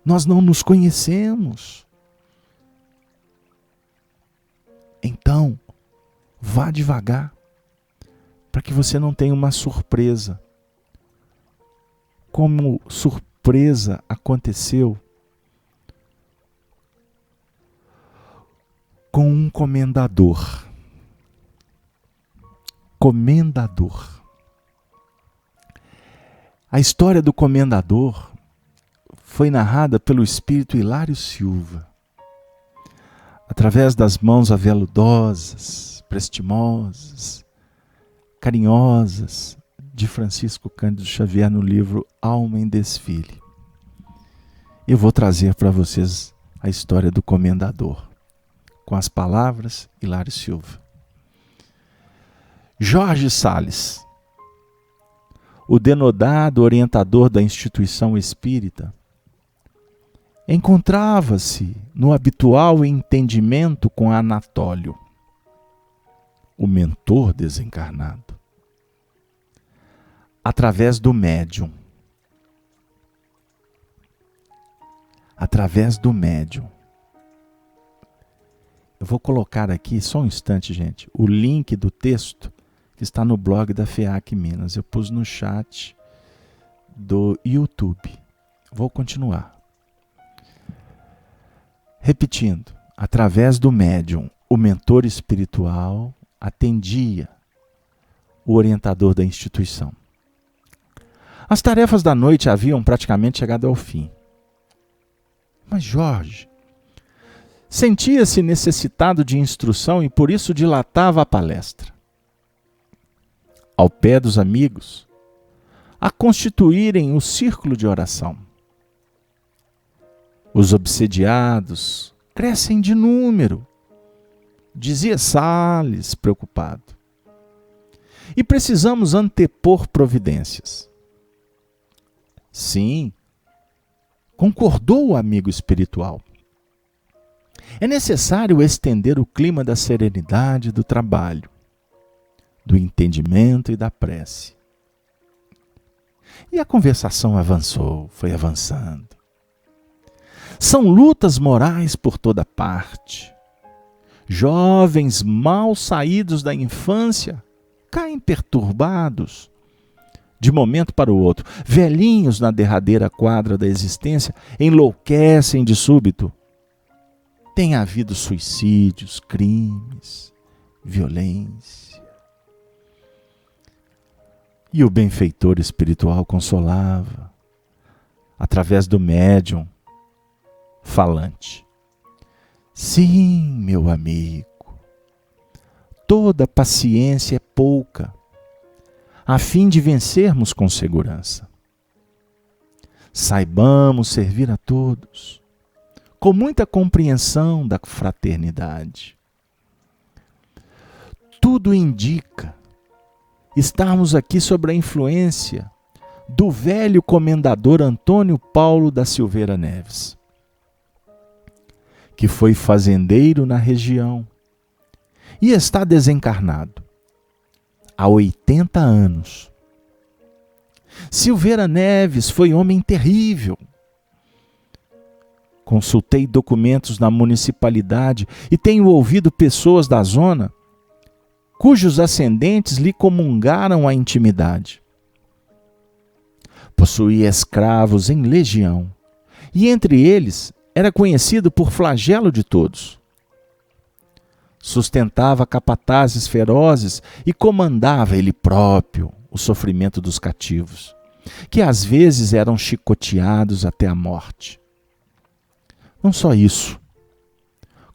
Nós não nos conhecemos. Então, vá devagar, para que você não tenha uma surpresa. Como surpresa aconteceu com um comendador. Comendador. A história do comendador foi narrada pelo espírito Hilário Silva, através das mãos aveludosas, prestimosas, carinhosas de Francisco Cândido Xavier no livro Alma em Desfile. Eu vou trazer para vocês a história do comendador, com as palavras Hilário Silva. Jorge Salles, o denodado orientador da instituição espírita, encontrava-se no habitual entendimento com Anatólio, o mentor desencarnado, através do médium. Através do médium. Eu vou colocar aqui, só um instante, gente, o link do texto que está no blog da FEAC Minas. Eu pus no chat do YouTube. Vou continuar. Repetindo, através do médium, o mentor espiritual atendia o orientador da instituição. As tarefas da noite haviam praticamente chegado ao fim. Mas Jorge sentia-se necessitado de instrução e por isso dilatava a palestra. Ao pé dos amigos, a constituírem o círculo de oração. Os obsediados crescem de número, dizia Salles, preocupado. E precisamos antepor providências. Sim, concordou o amigo espiritual. É necessário estender o clima da serenidade do trabalho, do entendimento e da prece. E a conversação avançou, foi avançando. São lutas morais por toda parte. Jovens mal saídos da infância caem perturbados de momento para o outro. Velhinhos na derradeira quadra da existência enlouquecem de súbito. Tem havido suicídios, crimes, violência. E o benfeitor espiritual consolava, através do médium falante. Sim, meu amigo, toda paciência é pouca, a fim de vencermos com segurança. Saibamos servir a todos, com muita compreensão da fraternidade. Tudo indica estarmos aqui sob a influência do velho comendador Antônio Paulo da Silveira Neves, que foi fazendeiro na região e está desencarnado há 80 anos. Silveira Neves foi homem terrível. Consultei documentos na municipalidade e tenho ouvido pessoas da zona cujos ascendentes lhe comungaram a intimidade. Possuía escravos em legião e entre eles era conhecido por flagelo de todos. Sustentava capatazes ferozes e comandava ele próprio o sofrimento dos cativos, que às vezes eram chicoteados até a morte. Não só isso,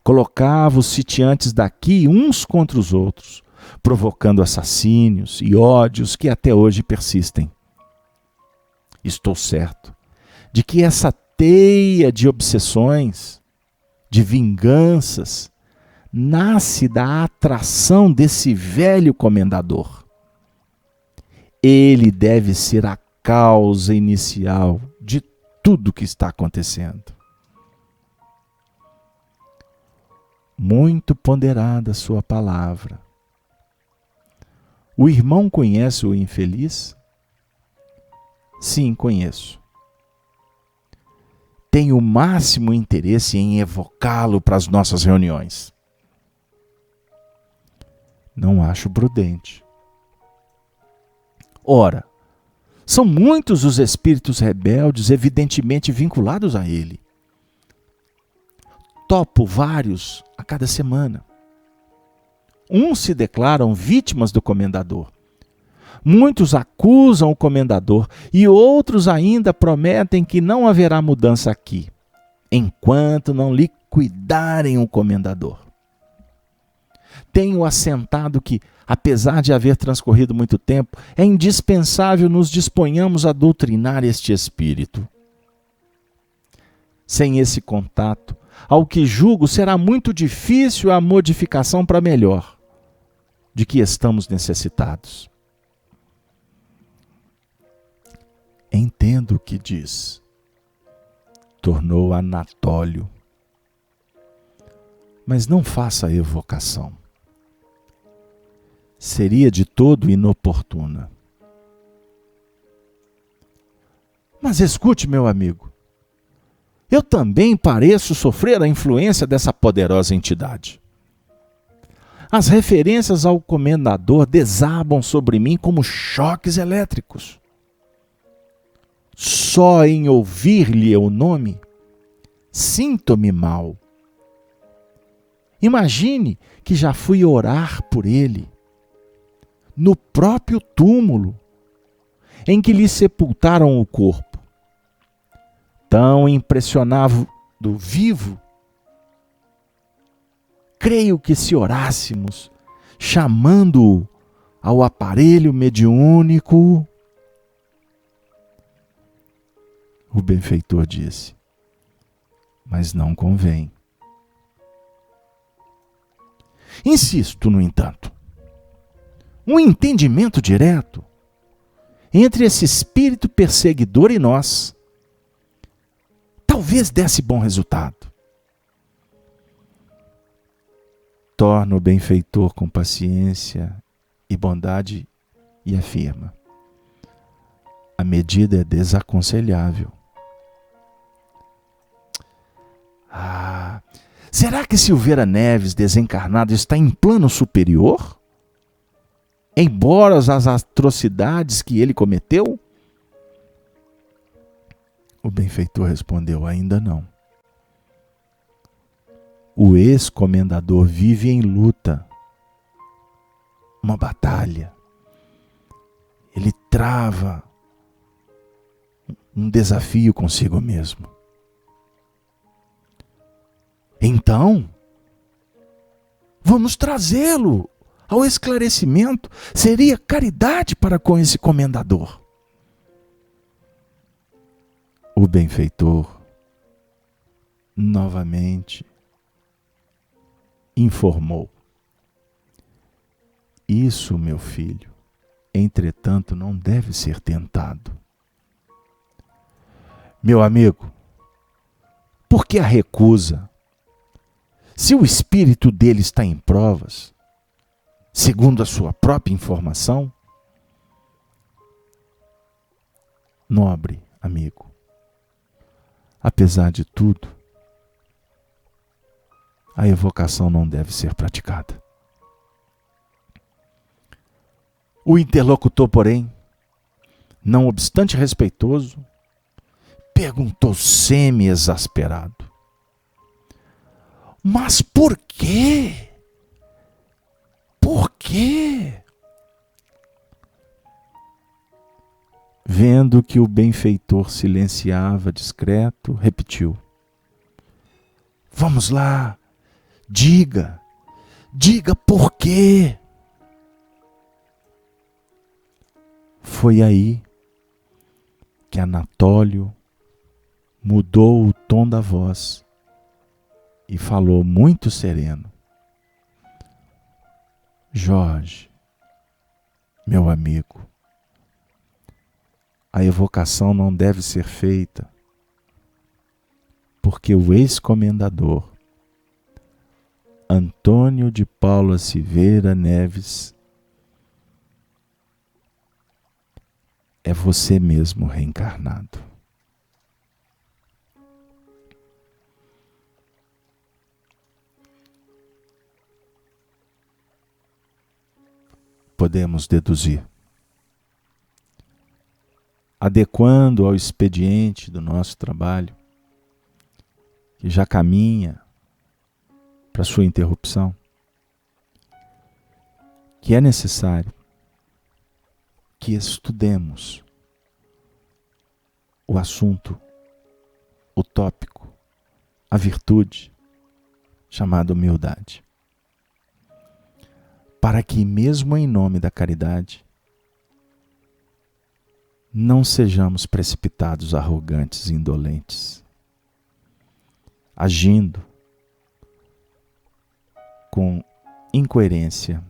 colocava os sitiantes daqui uns contra os outros, provocando assassínios e ódios que até hoje persistem. Estou certo de que essa teia de obsessões, de vinganças, nasce da atração desse velho comendador. Ele deve ser a causa inicial de tudo que está acontecendo. Muito ponderada a sua palavra. O irmão conhece o infeliz? Sim, conheço. Tenho o máximo interesse em evocá-lo para as nossas reuniões. Não acho prudente. Ora, são muitos os espíritos rebeldes evidentemente vinculados a ele. Topo vários a cada semana. Uns se declaram vítimas do comendador. Muitos acusam o comendador e outros ainda prometem que não haverá mudança aqui, enquanto não liquidarem o comendador. Tenho assentado que, apesar de haver transcorrido muito tempo, é indispensável nos disponhamos a doutrinar este espírito. Sem esse contato, ao que julgo, será muito difícil a modificação para melhor, de que estamos necessitados. Entendo o que diz, tornou Anatólio. Mas não faça a evocação. Seria de todo inoportuna. Mas escute, meu amigo, eu também pareço sofrer a influência dessa poderosa entidade. As referências ao comendador desabam sobre mim como choques elétricos. Só em ouvir-lhe o nome, sinto-me mal. Imagine que já fui orar por ele, no próprio túmulo, em que lhe sepultaram o corpo. Tão impressionado vivo, creio que se orássemos, chamando-o ao aparelho mediúnico, o benfeitor disse, mas não convém. Insisto, no entanto, um entendimento direto entre esse espírito perseguidor e nós talvez desse bom resultado. Torna o benfeitor com paciência e bondade e afirma: a medida é desaconselhável. Será que Silveira Neves, desencarnado, está em plano superior? Embora as atrocidades que ele cometeu? O benfeitor respondeu: ainda não. O ex-comendador vive em luta, uma batalha. Ele trava um desafio consigo mesmo. Então, vamos trazê-lo ao esclarecimento. Seria caridade para com esse comendador. O benfeitor, novamente, informou: isso, meu filho, entretanto, não deve ser tentado. Meu amigo, por que a recusa? Se o espírito dele está em provas, segundo a sua própria informação, nobre amigo, apesar de tudo, a evocação não deve ser praticada. O interlocutor, porém, não obstante respeitoso, perguntou semi-exasperado: mas por quê? Por quê? Vendo que o benfeitor silenciava discreto, repetiu: vamos lá, diga por quê? Foi aí que Anatólio mudou o tom da voz e falou muito sereno: Jorge, meu amigo, a evocação não deve ser feita porque o ex-comendador Antônio de Paula Silveira Neves é você mesmo reencarnado. Podemos deduzir, adequando ao expediente do nosso trabalho, que já caminha para sua interrupção, que é necessário que estudemos o assunto, o tópico, a virtude chamada humildade, para que mesmo em nome da caridade não sejamos precipitados, arrogantes e indolentes, agindo com incoerência,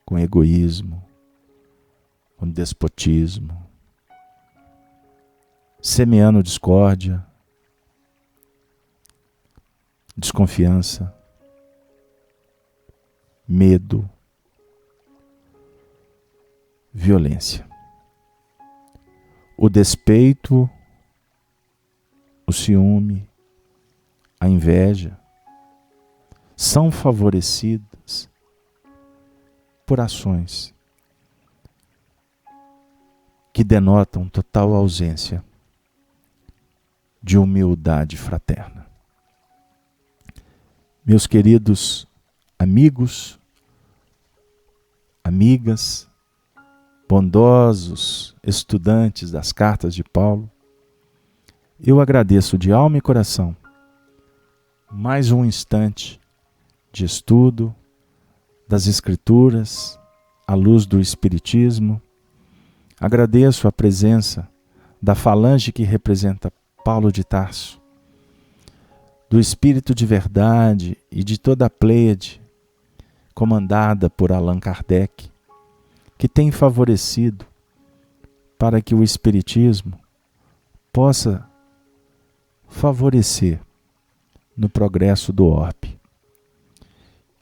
com egoísmo, com despotismo, semeando discórdia, desconfiança, medo, violência. O despeito, o ciúme, a inveja são favorecidas por ações que denotam total ausência de humildade fraterna. Meus queridos amigos, amigas, bondosos estudantes das cartas de Paulo, eu agradeço de alma e coração mais um instante de estudo das Escrituras à luz do Espiritismo. Agradeço a presença da falange que representa Paulo de Tarso, do Espírito de Verdade e de toda a Pleiade, comandada por Allan Kardec, que tem favorecido para que o Espiritismo possa favorecer no progresso do orbe.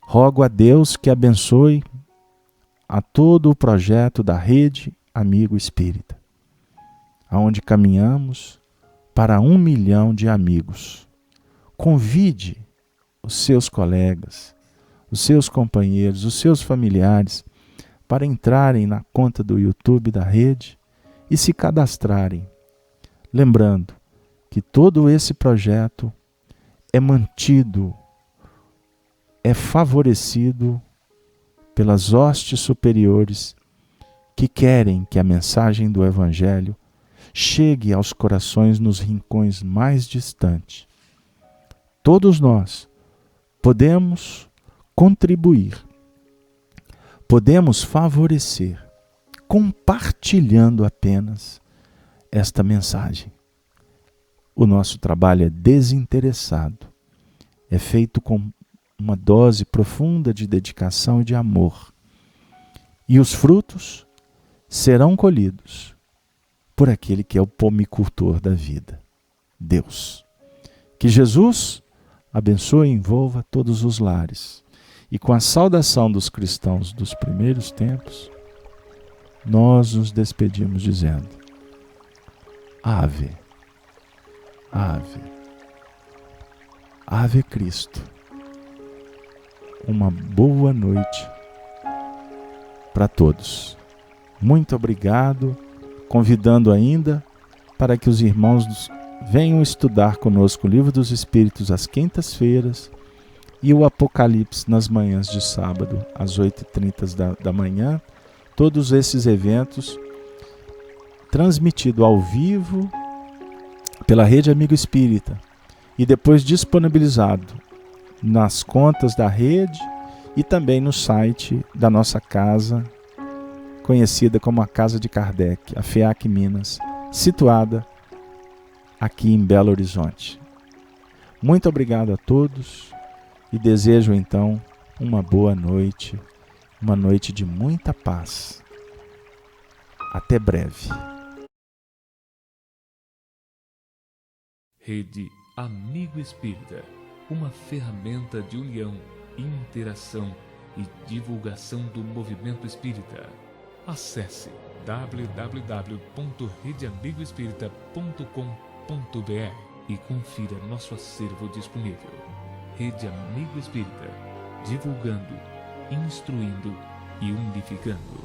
Rogo a Deus que abençoe a todo o projeto da Rede Amigo Espírita, aonde caminhamos para 1 milhão de amigos. Convide os seus colegas, os seus companheiros, os seus familiares para entrarem na conta do YouTube da rede e se cadastrarem. Lembrando que todo esse projeto é mantido, é favorecido pelas hostes superiores que querem que a mensagem do Evangelho chegue aos corações nos rincões mais distantes. Todos nós podemos contribuir, podemos favorecer, compartilhando apenas esta mensagem. O nosso trabalho é desinteressado, é feito com uma dose profunda de dedicação e de amor. E os frutos serão colhidos por aquele que é o pomicultor da vida, Deus. Que Jesus abençoe e envolva todos os lares. E com a saudação dos cristãos dos primeiros tempos, nós nos despedimos dizendo: Ave, Ave, Ave Cristo. Uma boa noite para todos. Muito obrigado, convidando ainda para que os irmãos venham estudar conosco o Livro dos Espíritos às quintas-feiras e o Apocalipse nas manhãs de sábado, às 8h30 da manhã. Todos esses eventos transmitidos ao vivo pela Rede Amigo Espírita e depois disponibilizado nas contas da rede e também no site da nossa casa, conhecida como a Casa de Kardec, a FEAC Minas, situada aqui em Belo Horizonte. Muito obrigado a todos e desejo então uma boa noite uma noite de muita paz. Até breve. Rede Amigo Espírita, uma ferramenta de união, interação e divulgação do movimento espírita. Acesse www.redeamigoespírita.com.br e confira nosso acervo disponível. Rede Amigo Espírita, divulgando, instruindo e unificando.